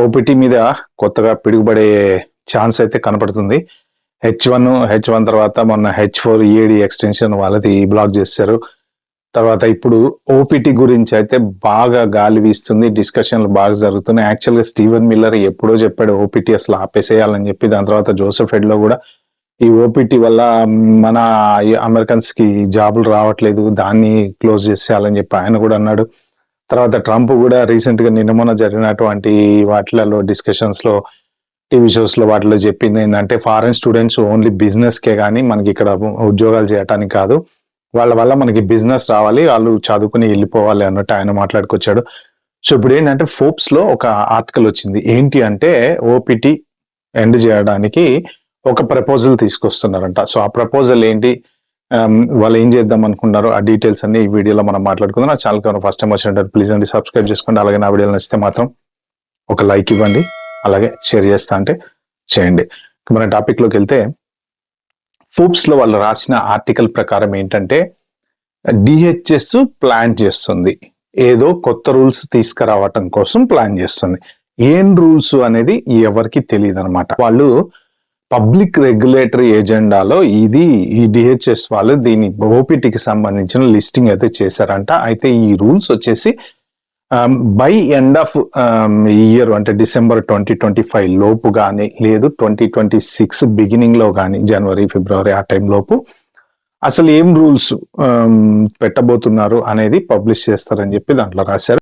OPT మీద కొత్తగా పిడుగుపడే chance అయితే కనపడుతుంది. హెచ్ వన్ తర్వాత మొన్న H4 EAD ఎక్స్టెన్షన్ వాళ్ళది బ్లాక్ చేశారు. తర్వాత ఇప్పుడు ఓపీటీ గురించి అయితే బాగా గాలి వీస్తుంది, డిస్కషన్లు బాగా జరుగుతున్నాయి. యాక్చువల్గా స్టీవెన్ మిల్లర్ ఎప్పుడో చెప్పాడు ఓపీటీ అసలు ఆపేసేయాలని చెప్పి. దాని తర్వాత జోసెఫ్ హెడ్లో కూడా ఈ ఓపీటీ వల్ల మన అమెరికన్స్ కి జాబులు రావట్లేదు, దాన్ని క్లోజ్ చేసేయాలని చెప్పి ఆయన కూడా అన్నాడు. తర్వాత ట్రంప్ కూడా రీసెంట్ గా నిన్న మొన్న జరిగినటువంటి వాటిలలో డిస్కషన్స్ లో, టీవీ షోస్ లో వాటిలో చెప్పింది ఏంటంటే ఫారెన్ స్టూడెంట్స్ ఓన్లీ బిజినెస్ కే కానీ మనకి ఇక్కడ ఉద్యోగాలు చేయడానికి కాదు, వాళ్ళ వల్ల మనకి బిజినెస్ రావాలి, వాళ్ళు చదువుకుని వెళ్ళిపోవాలి అన్నట్టు ఆయన మాట్లాడుకొచ్చాడు. సో ఇప్పుడు ఏంటంటే ఫోర్బ్స్ లో ఒక ఆర్టికల్ వచ్చింది. ఏంటి అంటే ఓపీటీ ఎండ్ చేయడానికి ఒక ప్రపోజల్ తీసుకొస్తున్నారంట. సో ఆ ప్రపోజల్ ఏంటి, వాళ్ళు ఏం చేద్దాం అనుకున్నారు, ఆ డీటెయిల్స్ అన్ని ఈ వీడియోలో మనం మాట్లాడుకుందాం. నా ఛానల్ ఫస్ట్ టైం వచ్చినట్టు ప్లీజ్ అండి సబ్స్క్రైబ్ చేసుకోండి. అలాగే నా వీడియోలు నచ్చితే మాత్రం ఒక లైక్ ఇవ్వండి, అలాగే షేర్ చేస్తా అంటే చేయండి. మన టాపిక్ లోకి వెళ్తే, ఫోర్బ్స్ లో వాళ్ళు రాసిన ఆర్టికల్ ప్రకారం ఏంటంటే డిహెచ్ఎస్ ప్లాన్ చేస్తుంది, ఏదో కొత్త రూల్స్ తీసుకురావటం కోసం ప్లాన్ చేస్తుంది. ఏం రూల్స్ అనేది ఎవరికి తెలియదు అనమాట. వాళ్ళు పబ్లిక్ రెగ్యులేటరీ ఎజెండాలో ఈ డిహెచ్ఎస్ వాళ్ళు దీని ఓపీటీకి సంబంధించిన లిస్టింగ్ అయితే చేశారంట. అయితే ఈ రూల్స్ వచ్చేసి బై ఎండ్ ఆఫ్ ఇయర్ అంటే December 2025 లోపు కానీ, లేదు 2026 బిగినింగ్ లో కానీ, జనవరి ఫిబ్రవరి ఆ టైం లోపు అసలు ఏం రూల్స్ పెట్టబోతున్నారు అనేది పబ్లిష్ చేస్తారని చెప్పి దాంట్లో రాశారు.